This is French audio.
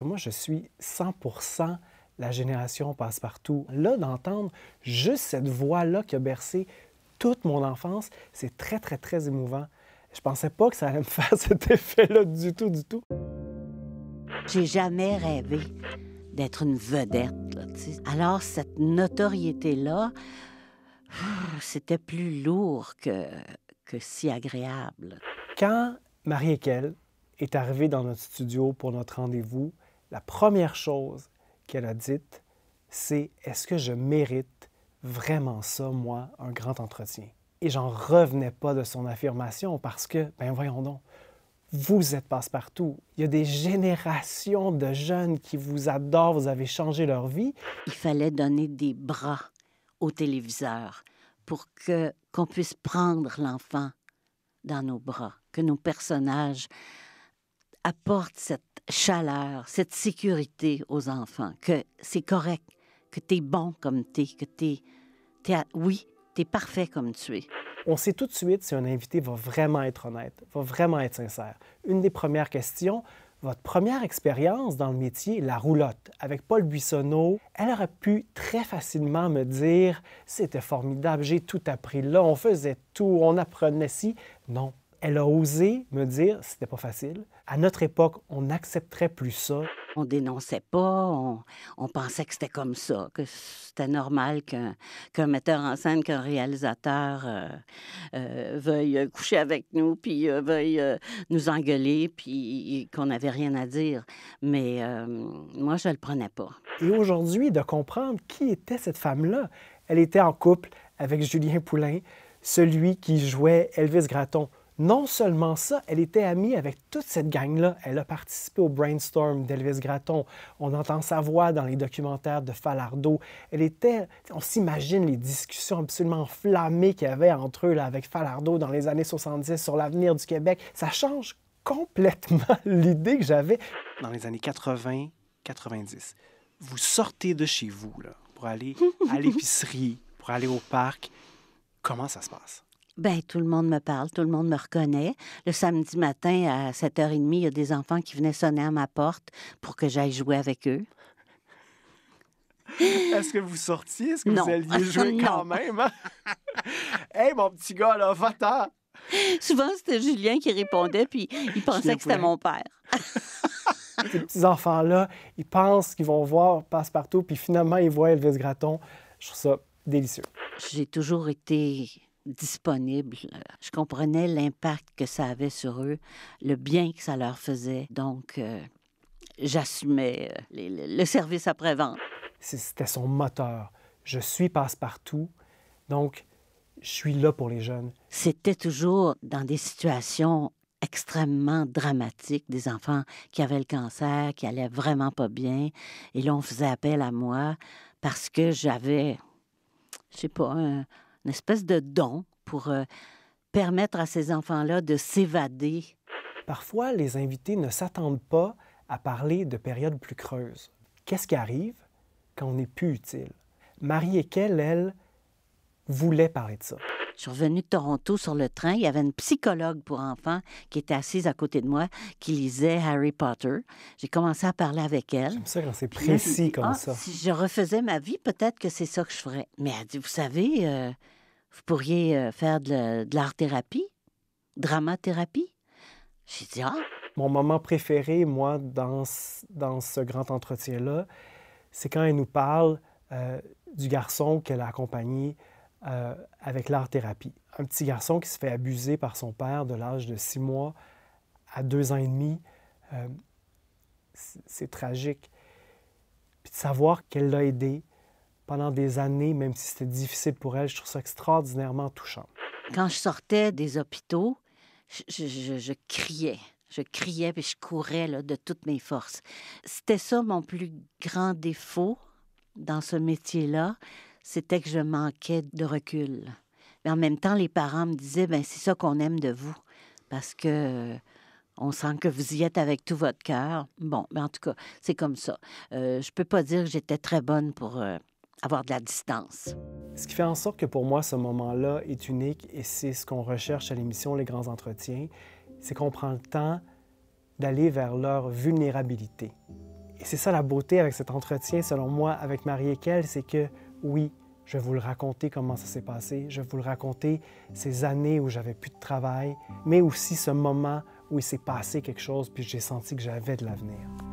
Moi, je suis 100% la génération passe-partout. Là, d'entendre juste cette voix-là qui a bercé toute mon enfance, c'est très, très, très émouvant. Je pensais pas que ça allait me faire cet effet-là du tout, du tout. J'ai jamais rêvé d'être une vedette, là, tu sais. Alors, cette notoriété-là, c'était plus lourd que si agréable. Quand Marie Ekel est arrivée dans notre studio pour notre rendez-vous, la première chose qu'elle a dite, c'est « Est-ce que je mérite vraiment ça, moi, un grand entretien? » Et j'en revenais pas de son affirmation parce que, ben voyons donc, vous êtes passe-partout. Il y a des générations de jeunes qui vous adorent, vous avez changé leur vie. Il fallait donner des bras au téléviseur pour qu'on puisse prendre l'enfant dans nos bras, que nos personnages apportent cette chaleur, cette sécurité aux enfants, que c'est correct, que t'es bon comme que oui, t'es parfait comme tu es. On sait tout de suite si un invité va vraiment être honnête, va vraiment être sincère. Une des premières questions, votre première expérience dans le métier, la roulotte, avec Paul Buissonneau, elle aurait pu très facilement me dire « C'était formidable, j'ai tout appris là, on faisait tout, on apprenait ci. » Non, elle a osé me dire « C'était pas facile. » À notre époque, on n'accepterait plus ça. On dénonçait pas, on pensait que c'était comme ça, que c'était normal qu'un metteur en scène, qu'un réalisateur veuille coucher avec nous, puis veuille nous engueuler, puis qu'on n'avait rien à dire. Mais moi, je le prenais pas. Et aujourd'hui, de comprendre qui était cette femme-là. Elle était en couple avec Julien Poulain, celui qui jouait Elvis Gratton. Non seulement ça, elle était amie avec toute cette gang-là. Elle a participé au brainstorm d'Elvis Gratton. On entend sa voix dans les documentaires de Falardeau. On s'imagine les discussions absolument enflammées qu'il y avait entre eux là, avec Falardeau dans les années 70 sur l'avenir du Québec. Ça change complètement l'idée que j'avais. Dans les années 80, 90, vous sortez de chez vous là, pour aller à l'épicerie, pour aller au parc. Comment ça se passe? Ben, tout le monde me parle, tout le monde me reconnaît. Le samedi matin, à 7h30, il y a des enfants qui venaient sonner à ma porte pour que j'aille jouer avec eux. Est-ce que vous sortiez? Est-ce que Non. vous alliez jouer quand Non. même? Hein? Hey, mon petit gars, là, va-t'en! Souvent, c'était Julien qui répondait, puis il pensait que c'était Poulain. mon père. Ces petits enfants-là, ils pensent qu'ils vont voir Passe-Partout, puis finalement, ils voient Elvis Gratton. Je trouve ça délicieux. J'ai toujours été disponible. Je comprenais l'impact que ça avait sur eux, le bien que ça leur faisait. Donc, j'assumais le service après-vente. C'était son moteur. Je suis Passe-Partout, donc je suis là pour les jeunes. C'était toujours dans des situations extrêmement dramatiques, des enfants qui avaient le cancer, qui allaient vraiment pas bien. Et là, on faisait appel à moi parce que j'avais, je sais pas, une espèce de don pour permettre à ces enfants-là de s'évader. Parfois, les invités ne s'attendent pas à parler de périodes plus creuses. Qu'est-ce qui arrive quand on n'est plus utile? Marie Ekel, elle, voulait parler de ça. Je suis revenue de Toronto sur le train. Il y avait une psychologue pour enfants qui était assise à côté de moi, qui lisait Harry Potter. J'ai commencé à parler avec elle. J'aime ça quand c'est Puis là, je lui précis dis, comme ça. Si je refaisais ma vie, peut-être que c'est ça que je ferais. Mais elle dit, vous savez, vous pourriez faire de l'art-thérapie, dramathérapie. J'ai dit, ah, Mon moment préféré, moi, dans ce grand entretien-là, c'est quand elle nous parle du garçon qu'elle a accompagné avec l'art-thérapie. Un petit garçon qui se fait abuser par son père de l'âge de 6 mois à 2 ans et demi. C'est tragique. Puis de savoir qu'elle l'a aidé pendant des années, même si c'était difficile pour elle, je trouve ça extraordinairement touchant. quand je sortais des hôpitaux, je criais. Je criais puis je courais là, de toutes mes forces. C'était ça mon plus grand défaut dans ce métier-là, c'était que je manquais de recul. Mais en même temps, les parents me disaient, ben c'est ça qu'on aime de vous, parce que on sent que vous y êtes avec tout votre cœur. Bon, mais en tout cas, c'est comme ça. Je peux pas dire que j'étais très bonne pour avoir de la distance. Ce qui fait en sorte que pour moi, ce moment-là est unique et c'est ce qu'on recherche à l'émission Les Grands Entretiens, c'est qu'on prend le temps d'aller vers leur vulnérabilité Et c'est ça la beauté avec cet entretien, selon moi, avec Marie-Équelle, c'est que oui, je vais vous le raconter comment ça s'est passé, je vais vous le raconter ces années où j'avais plus de travail, mais aussi ce moment où il s'est passé quelque chose puis j'ai senti que j'avais de l'avenir.